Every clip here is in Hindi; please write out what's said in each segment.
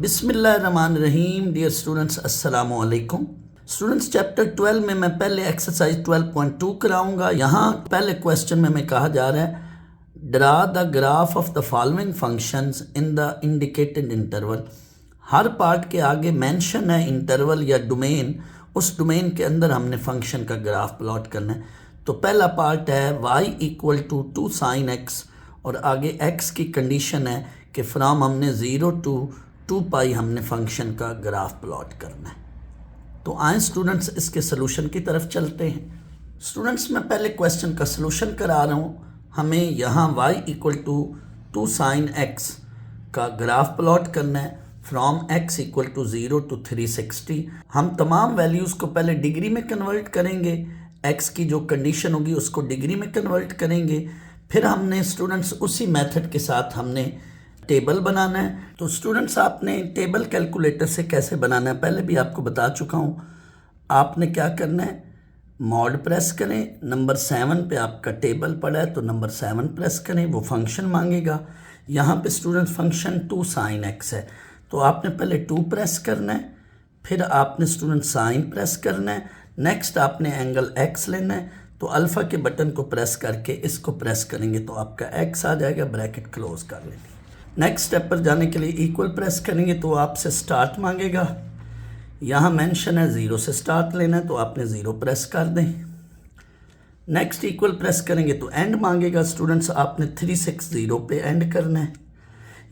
बिस्मिल्लाहिर्रहमानिर्रहीम। डियर स्टूडेंट्स, अस्सलामु अलैकुम। स्टूडेंट्स, चैप्टर 12 में मैं पहले एक्सरसाइज 12.2 कराऊंगा। यहाँ पहले क्वेश्चन में कहा जा रहा है draw the graph of the following functions in the indicated interval. Her part के आगे मेंशन है इंटरवल या डोमेन, उस डोमेन के अंदर हमने फंक्शन का ग्राफ प्लॉट करना है। तो पहला पार्ट है y = 2 sin x और आगे x की कंडीशन है कि फ्राम हमने 0 to 2 पाई हमने फंक्शन का ग्राफ प्लॉट करना है। तो आए स्टूडेंट्स इसके सोल्यूशन की तरफ चलते हैं। स्टूडेंट्स, मैं पहले क्वेश्चन का सोल्यूशन करा रहा हूँ। हमें यहाँ y = 2 sin x का ग्राफ प्लॉट करना है फ्रॉम x = 0 to 360। हम तमाम वैल्यूज़ को पहले डिग्री में कन्वर्ट करेंगे, x की जो कंडीशन होगी उसको डिग्री में कन्वर्ट करेंगे। फिर हमने स्टूडेंट्स उसी मेथड के साथ हमने टेबल बनाना है। तो स्टूडेंट्स, आपने टेबल कैलकुलेटर से कैसे बनाना है पहले भी आपको बता चुका हूँ। आपने क्या करना है, मॉड प्रेस करें, नंबर 7 पे आपका टेबल पड़ा है तो नंबर 7 प्रेस करें, वो फंक्शन मांगेगा। यहाँ पे स्टूडेंट्स फंक्शन 2 sin x है तो आपने पहले 2 प्रेस करना है, फिर आपने स्टूडेंट साइन प्रेस करना है। नेक्स्ट आपने एंगल x लेना है तो अल्फ़ा के बटन को प्रेस करके इसको प्रेस करेंगे तो आपका x आ जाएगा, ब्रैकेट क्लोज कर लेंगे। नेक्स्ट स्टेप पर जाने के लिए इक्वल प्रेस करेंगे तो आपसे स्टार्ट मांगेगा। यहाँ मेंशन है 0 से स्टार्ट लेना है तो आपने 0 प्रेस कर दें। नेक्स्ट इक्वल प्रेस करेंगे तो एंड मांगेगा। स्टूडेंट्स, आपने 360 पे एंड करना है।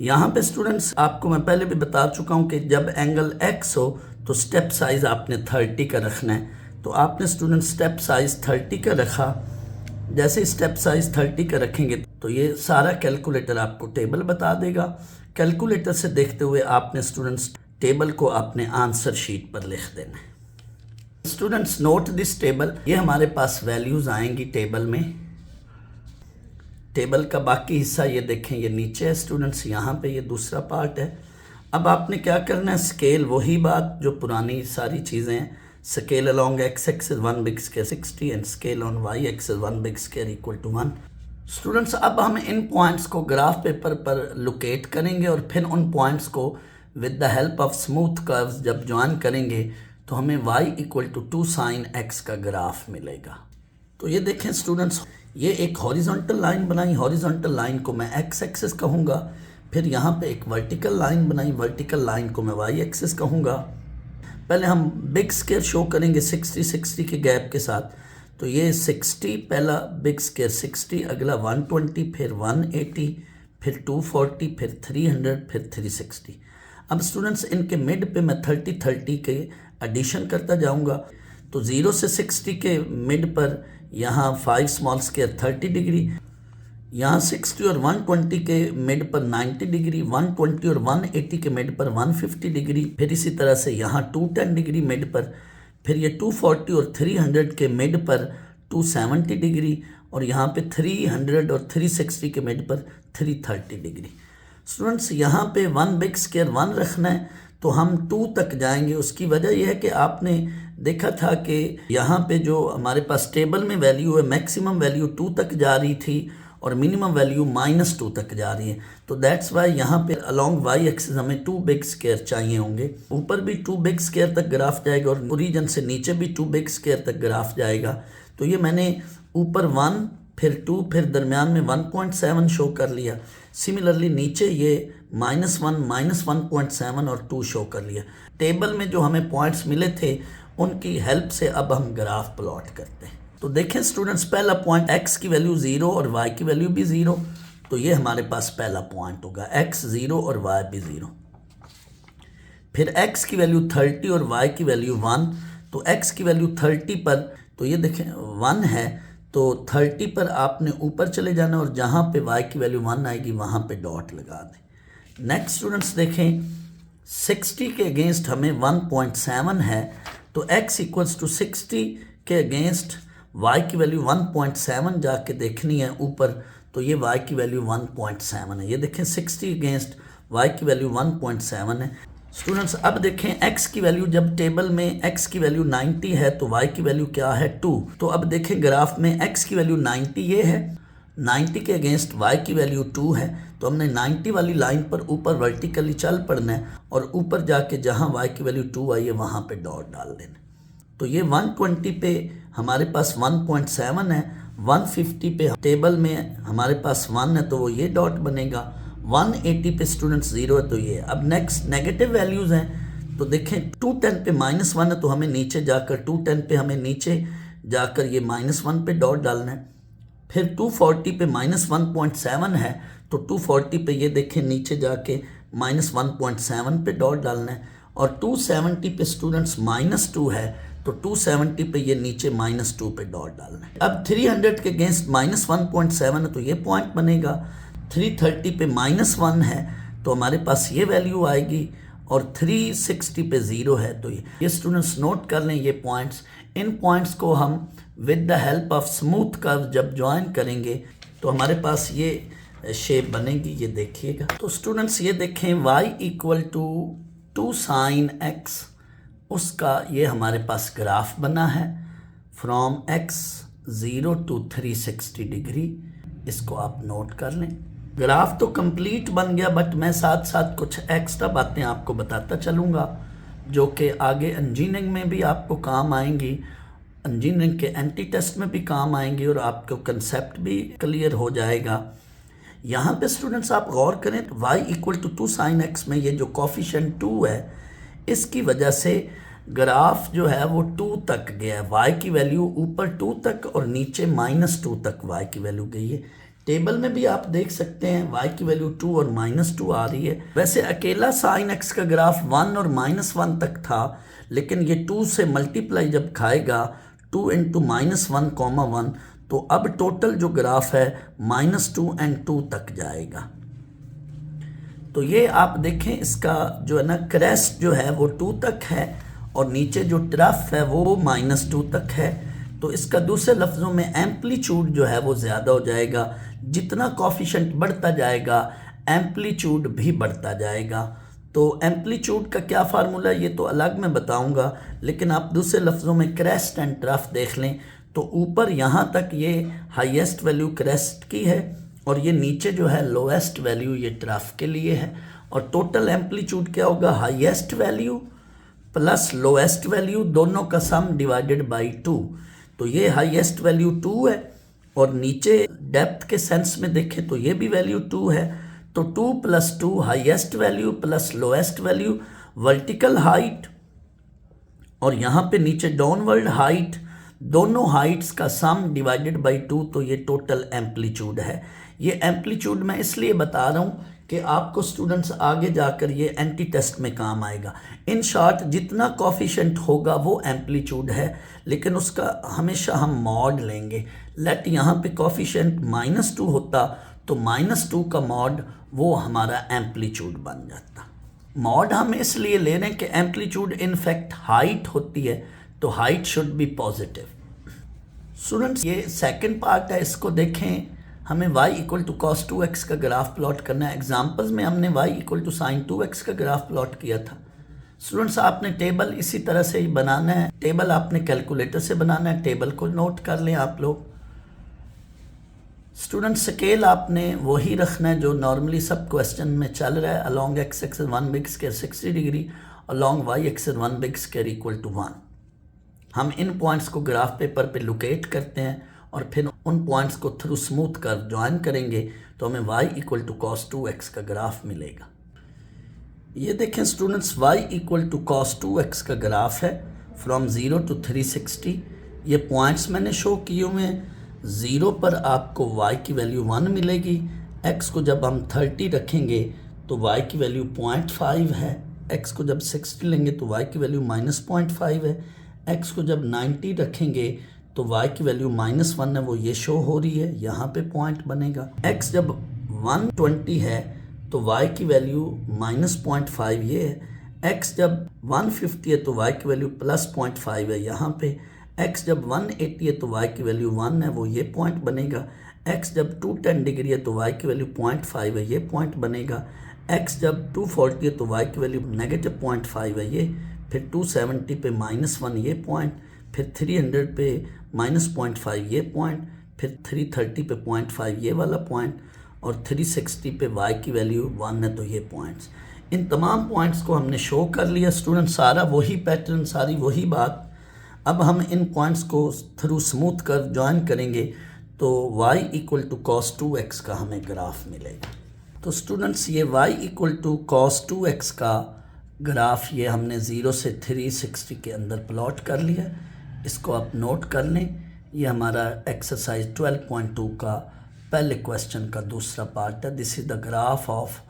यहाँ पे स्टूडेंट्स आपको मैं पहले भी बता चुका हूँ कि जब एंगल x हो तो स्टेप साइज़ आपने 30 का रखना है। तो आपने स्टूडेंट स्टेप साइज़ 30 का रखा। जैसे स्टेप साइज़ 30 का रखेंगे तो ये सारा कैलकुलेटर आपको टेबल बता देगा। कैलकुलेटर से देखते हुए आपने स्टूडेंट्स टेबल को अपने आंसर शीट पर लिख देना है। Students, note this table. ये हमारे पास वैल्यूज़ आएंगी टेबल में। टेबल का बाकी हिस्सा ये देखें, ये नीचे है स्टूडेंट्स, यहाँ पे ये दूसरा पार्ट है। अब आपने क्या करना है, स्केल वही बात जो पुरानी सारी चीज़ें हैं। Scale along x axis 1 big square 60 and scale on y axis 1 big square = 1। Students, अब हम इन पॉइंट्स को ग्राफ पेपर पर लोकेट करेंगे और फिर उन पॉइंट्स को with the help of smooth curves जब ज्वाइन करेंगे तो हमें y = 2 sin x का ग्राफ मिलेगा। तो ये देखें स्टूडेंट्स, ये एक हॉरिजॉन्टल लाइन बनाई। हॉरिजॉन्टल लाइन को मैं x एक्सिस कहूँगा। फिर यहाँ पे एक वर्टिकल लाइन बनाई, वर्टिकल लाइन को मैं y एक्सिस कहूँगा। पहले हम बिग स्क्वायर शो करेंगे 60 के गैप के साथ। तो ये 60, पहला बिग स्क्वायर 60, अगला 120, फिर 180, फिर 240, फिर 300, फिर 360। अब स्टूडेंट्स इनके मिड पे मैं 30 के एडिशन करता जाऊंगा। तो 0 से 60 के मिड पर यहाँ 5 स्मॉल स्क्वायर 30 डिग्री, यहाँ 60 और 120 के मिड पर 90 डिग्री, 120 और 180 के मिड पर 150 डिग्री, फिर इसी तरह से यहाँ 210 डिग्री मिड पर, फिर ये 240 और 300 के मिड पर 270 डिग्री और यहाँ पे 300 और 360 के मिड पर 330 डिग्री। स्टूडेंट्स, यहाँ पे 1 बिग स्क्वायर 1 रखना है तो हम 2 तक जाएंगे। उसकी वजह यह है कि आपने देखा था कि यहाँ पे जो हमारे पास टेबल में वैल्यू है, मैक्सिमम वैल्यू 2 तक जा रही थी और मिनिमम वैल्यू -2 तक जा रही है। तो दैट्स वाई यहाँ पे अलॉन्ग y एक्सिस हमें 2 बिग स्क्वायर चाहिए होंगे। ऊपर भी 2 बिग स्क्वायर तक ग्राफ जाएगा और ओरिजिन से नीचे भी 2 बिग स्क्वायर तक ग्राफ जाएगा। तो ये मैंने ऊपर 1, फिर 2, फिर दरमियान में 1.7 शो कर लिया। सिमिलरली नीचे ये -1, -1.7 और 2 शो कर लिया। टेबल में जो हमें पॉइंट्स मिले थे उनकी हेल्प से अब हम ग्राफ प्लॉट करते हैं। तो देखें स्टूडेंट्स, पहला पॉइंट x की वैल्यू 0 और y की वैल्यू भी 0, तो ये हमारे पास पहला पॉइंट होगा, x 0 और y भी 0। फिर x की वैल्यू 30 और y की वैल्यू 1, तो x की वैल्यू 30 पर, तो ये देखें 1 है तो 30 पर आपने ऊपर चले जाना और जहाँ पे y की वैल्यू 1 आएगी वहाँ पे डॉट लगा दें। नेक्स्ट स्टूडेंट्स देखें, 60 के अगेंस्ट हमें 1.7 है तो x = 60 के अगेंस्ट y की वैल्यू 1.7 जाके देखनी है ऊपर, तो ये y की वैल्यू 1.7 है। ये देखें 60 अगेंस्ट y की वैल्यू 1.7 है। स्टूडेंट्स, अब देखें x की वैल्यू, जब टेबल में x की वैल्यू 90 है तो y की वैल्यू क्या है 2। तो अब देखें ग्राफ में x की वैल्यू 90 ये है, 90 के अगेंस्ट y की वैल्यू 2 है, तो हमने 90 वाली लाइन पर ऊपर वर्टिकली चल पड़ना है और ऊपर जाके जहाँ y की वैल्यू 2 आई है वहाँ पे डॉट डाल देना। तो ये 120 पे हमारे पास 1.7 है, 150 पे टेबल में हमारे पास 1 है तो वो ये डॉट बनेगा, 180 पे स्टूडेंट्स 0 है तो ये। अब नेक्स्ट नेगेटिव वैल्यूज़ हैं, तो देखें 210 पे -1 है तो हमें नीचे जाकर 210 पे हमें नीचे जाकर ये -1 पे डॉट डालना है। फिर 240 पे -1.7 है तो 240 पे ये देखें नीचे जाके -1.7 पे डॉट डालना है। और 270 पे स्टूडेंट्स -2 है तो 270 पे ये नीचे -2 पे डॉट डालना है। अब 300 के अगेंस्ट -1.7 है तो ये पॉइंट बनेगा। 330 पे -1 है तो हमारे पास ये वैल्यू आएगी और 360 पे 0 है तो ये स्टूडेंट्स नोट कर लें ये पॉइंट्स। इन पॉइंट्स को हम with the help of smooth curve जब ज्वाइन करेंगे तो हमारे पास ये शेप बनेगी, ये देखिएगा। तो स्टूडेंट्स ये देखें y equal to 2 sin x, उसका ये हमारे पास ग्राफ बना है फ्रॉम x 0 to 360 डिग्री। इसको आप नोट कर लें। ग्राफ तो कंप्लीट बन गया, बट मैं साथ साथ कुछ एक्स्ट्रा बातें आपको बताता चलूँगा जो कि आगे इंजीनियरिंग में भी आपको काम आएंगी, इंजीनियरिंग के एंटी टेस्ट में भी काम आएंगी और आपको कंसेप्ट भी क्लियर हो जाएगा। यहाँ पे स्टूडेंट्स आप गौर करें तो y equal to 2 sin x में ये जो कोफिशिएंट 2 है इसकी वजह से ग्राफ जो है वो 2 तक गया है। y की वैल्यू ऊपर 2 तक और नीचे -2 तक y की वैल्यू गई है। टेबल में भी आप देख सकते हैं y की वैल्यू 2 और -2 आ रही है। वैसे अकेला sin x का ग्राफ 1 और -1 तक था, लेकिन ये 2 से मल्टीप्लाई जब खाएगा 2 × -1, तो अब टोटल जो ग्राफ है -2 और 2 तक जाएगा। तो ये आप देखें इसका जो है ना क्रेस्ट जो है वो 2 तक है और नीचे जो ट्रफ है वो -2 तक है। तो इसका दूसरे लफ्ज़ों में एम्पलीट्यूड जो है वो ज़्यादा हो जाएगा। जितना कोफिशिएंट बढ़ता जाएगा एम्पलीट्यूड भी बढ़ता जाएगा। तो एम्पलीट्यूड का क्या फार्मूला ये तो अलग मैं बताऊंगा, लेकिन आप दूसरे लफ्ज़ों में क्रेस्ट एंड ट्रफ देख लें तो ऊपर यहाँ तक ये हाईएस्ट वैल्यू क्रेस्ट की है और ये नीचे जो है लोएस्ट वैल्यू ये ट्रफ के लिए है। और टोटल एम्पलीट्यूड क्या होगा, highest value plus lowest value दोनों का सम डिवाइडेड बाई 2। तो ये हाईएस्ट वैल्यू 2 है और नीचे डेप्थ के सेंस में देखें तो ये भी वैल्यू 2 है। तो 2 + 2 highest value plus lowest value vertical height और यहाँ पे नीचे डाउनवर्ड हाइट, दोनों हाइट्स का सम डिवाइडेड बाई 2, तो ये टोटल एम्पलीट्यूड है। ये एम्पलीट्यूड मैं इसलिए बता रहा हूँ कि आपको स्टूडेंट्स आगे जाकर ये एंटी टेस्ट में काम आएगा। इन शॉर्ट जितना कोफिशिएंट होगा वो एम्पलीट्यूड है, लेकिन उसका हमेशा हम मॉड लेंगे। लेट यहाँ पे कोफिशिएंट -2 होता तो -2 का मॉड वो हमारा एम्पलीट्यूड बन जाता। मॉड हम इसलिए ले रहे हैं कि एम्पलीट्यूड इन फैक्ट हाइट होती है, तो height should be positive. Students ये सेकंड पार्ट है, इसको देखें। हमें y equal to cos 2x का ग्राफ प्लॉट करना है। एग्जाम्पल्स में हमने y equal to sin 2x का ग्राफ प्लॉट किया था। स्टूडेंट्स आपने टेबल इसी तरह से ही बनाना है। टेबल आपने कैलकुलेटर से बनाना है, टेबल को नोट कर लें आप लोग। स्टूडेंट स्केल आपने वही रखना है जो नॉर्मली सब क्वेश्चन में चल रहा है। Along x axis 1 big square 60 degree, along y axis 1 big square equal to 1। हम इन पॉइंट्स को ग्राफ पेपर पे लोकेट करते हैं और फिर उन पॉइंट्स को थ्रू स्मूथ कर्व ज्वाइन करेंगे तो हमें y equal to cos 2x का ग्राफ मिलेगा। ये देखें students, y equal to cos 2x का ग्राफ है फ्रॉम 0 to 360। ये पॉइंट्स मैंने शो किए हुए हैं। 0 पर आपको y की वैल्यू 1 मिलेगी। x को जब हम 30 रखेंगे तो y की वैल्यू 0.5 है। x को जब 60 लेंगे तो y की वैल्यू -0.5 है। x को जब 90 रखेंगे तो y की वैल्यू -1 है, वो ये शो हो रही है, यहाँ पे पॉइंट बनेगा। x जब 120 है तो y की वैल्यू -0.5 ये है। x जब 150 है तो y की वैल्यू +0.5 है यहाँ पे। x जब 180 है तो y की वैल्यू 1 है, वो ये पॉइंट बनेगा। x जब 210 डिग्री है तो y की वैल्यू 0.5 है, ये पॉइंट बनेगा। x जब 240 है तो y की वैल्यू -0.5 है ये। फिर 270 पे -1 ये पॉइंट, फिर 300 पे -0.5 ये पॉइंट, फिर 330 पे 0.5 ये वाला पॉइंट, और 360 पे y की वैल्यू 1 है तो ये पॉइंट्स। इन तमाम पॉइंट्स को हमने शो कर लिया स्टूडेंट, सारा वही पैटर्न, सारी वही बात। अब हम इन पॉइंट्स को थ्रू स्मूथ कर ज्वाइन करेंगे तो y equal to cos 2x का हमें ग्राफ मिलेगा। तो स्टूडेंट्स ये y equal to cos 2x का ग्राफ ये हमने 0 से 360 के अंदर प्लॉट कर लिया। इसको आप नोट कर लें, ये हमारा एक्सरसाइज 12.2 का पहले क्वेश्चन का दूसरा पार्ट है। This is the graph of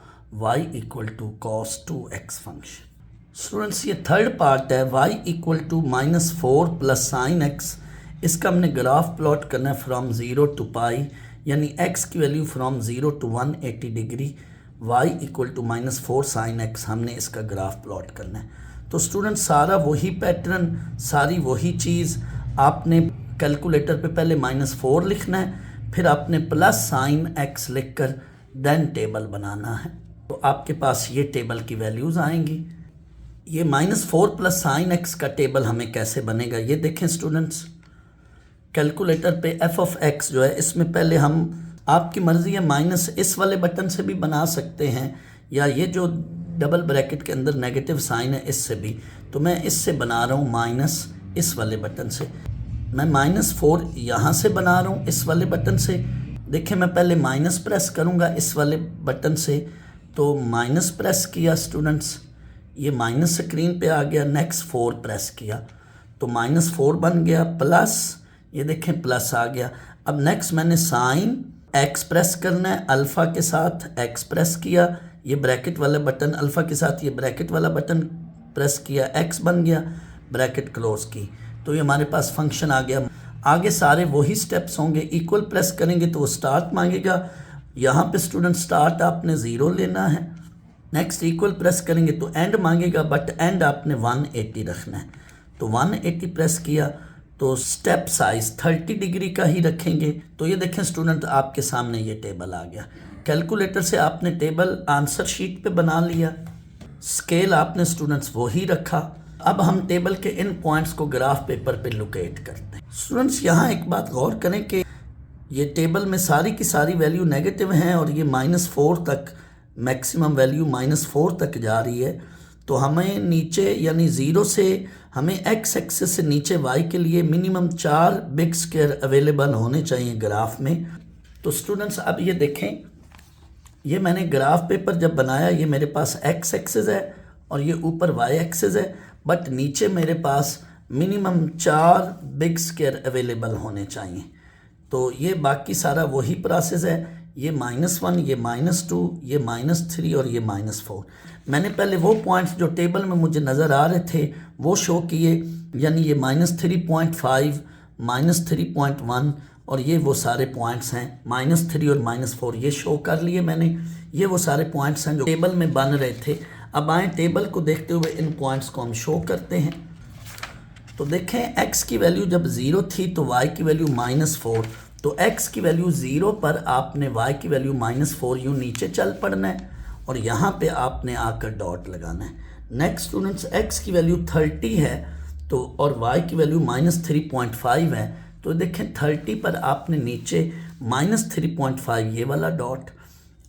y equal to cos 2x function. Students ये थर्ड पार्ट है, y equal to -4 plus sine x। इसका हमने ग्राफ प्लॉट करना है फ्रॉम 0 टू पाई, यानी x की value from 0 to 180 degree, y equal to -4 sine x हमने इसका ग्राफ प्लॉट करना है। तो स्टूडेंट सारा वही पैटर्न, सारी वही चीज़, आपने कैलकुलेटर पे पहले -4 लिखना है, फिर आपने प्लस साइन x लिख कर देन टेबल बनाना है। तो आपके पास ये टेबल की वैल्यूज़ आएंगी। ये -4 प्लस साइन x का टेबल हमें कैसे बनेगा, ये देखें स्टूडेंट्स। कैलकुलेटर पे f ऑफ x जो है, इसमें पहले हम, आपकी मर्ज़ी है माइनस इस वाले बटन से भी बना सकते हैं, या ये जो डबल ब्रैकेट के अंदर नेगेटिव साइन है इससे भी। तो मैं इससे बना रहा हूँ माइनस इस वाले बटन से। मैं -4 यहाँ से बना रहा हूँ इस वाले बटन से। देखिए मैं पहले माइनस प्रेस करूँगा इस वाले बटन से, तो माइनस प्रेस किया स्टूडेंट्स, ये माइनस स्क्रीन पे आ गया। नेक्स्ट 4 प्रेस किया तो -4 बन गया, प्लस ये देखें प्लस आ गया। अब नेक्स्ट मैंने साइन x प्रेस करना है, अल्फ़ा के साथ x प्रेस किया, ये ब्रैकेट वाला बटन, अल्फ़ा के साथ ये ब्रैकेट वाला बटन प्रेस किया, x बन गया, ब्रैकेट क्लोज की, तो ये हमारे पास फंक्शन आ गया। आगे सारे वही स्टेप्स होंगे। इक्वल प्रेस करेंगे तो वो स्टार्ट मांगेगा, यहाँ पे स्टूडेंट स्टार्ट आपने 0 लेना है। नेक्स्ट इक्वल प्रेस करेंगे तो एंड मांगेगा, बट एंड आपने 180 रखना है। तो 180 प्रेस किया तो स्टेप साइज 30 डिग्री का ही रखेंगे। तो ये देखें स्टूडेंट, आपके सामने ये टेबल आ गया। कैलकुलेटर से आपने टेबल आंसर शीट पे बना लिया, स्केल आपने स्टूडेंट्स वो ही रखा। अब हम टेबल के इन पॉइंट्स को ग्राफ पेपर पे लोकेट करते हैं। स्टूडेंट्स यहाँ एक बात गौर करें कि ये टेबल में सारी की सारी वैल्यू नेगेटिव हैं और ये -4 तक, मैक्सिमम वैल्यू -4 तक जा रही है। तो हमें नीचे यानी 0 से हमें x एक्सिस से नीचे y के लिए मिनिमम 4 बिग स्क्वायर अवेलेबल होने चाहिए ग्राफ में। तो स्टूडेंट्स अब ये देखें, ये मैंने ग्राफ पेपर जब बनाया, ये मेरे पास x एक्सिस है और ये ऊपर y एक्सिस है, बट नीचे मेरे पास मिनिमम 4 बिग स्क्वायर अवेलेबल होने चाहिए। तो ये बाकी सारा वही प्रोसेस है, ये -1, ये -2, ये -3 और ये -4। मैंने पहले वो पॉइंट्स जो टेबल में मुझे नज़र आ रहे थे वो शो किए, यानी ये -3.5, -3.1 और ये वो सारे पॉइंट्स हैं, -3 और -4 ये शो कर लिए मैंने। ये वो सारे पॉइंट्स हैं जो टेबल में बन रहे थे। अब आए टेबल को देखते हुए इन पॉइंट्स को हम शो करते हैं। तो देखें x की वैल्यू जब 0 थी तो y की वैल्यू -4, तो x की वैल्यू 0 पर आपने y की वैल्यू -4 यूँ नीचे चल पड़ना है और यहाँ पे आपने आकर डॉट लगाना है। नेक्स्ट स्टूडेंट्स, x की वैल्यू 30 है तो और y की वैल्यू -3.5 है, तो देखें 30 पर आपने नीचे -3.5 ये वाला डॉट।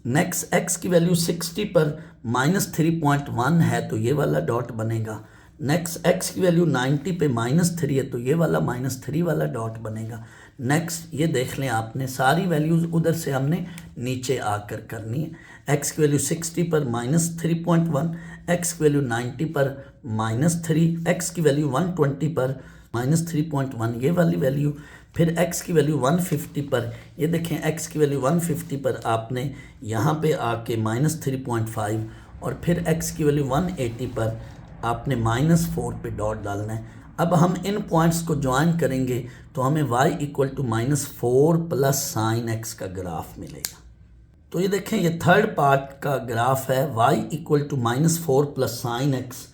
नेक्स्ट x की वैल्यू 60 पर -3.1 है तो ये वाला डॉट बनेगा। नेक्स्ट x की वैल्यू 90 पे -3 है तो ये वाला -3 वाला डॉट बनेगा। नेक्स्ट ये देख लें, आपने सारी वैल्यूज़ उधर से हमने नीचे आकर करनी है। x की वैल्यू 60 पर -3.1, x की वैल्यू 90 पर -3, x की वैल्यू 120 पर -3.1 ये वाली वैल्यू, फिर x की वैल्यू 150 पर, ये देखें x की वैल्यू 150 पर आपने यहाँ पे आके -3.5 और फिर x की वैल्यू 180 पर आपने -4 पे डॉट डालना है। अब हम इन पॉइंट्स को ज्वाइन करेंगे तो हमें y equal to -4 plus sine x का ग्राफ मिलेगा। तो ये देखें, ये थर्ड पार्ट का ग्राफ है, y equal to -4 plus sine x।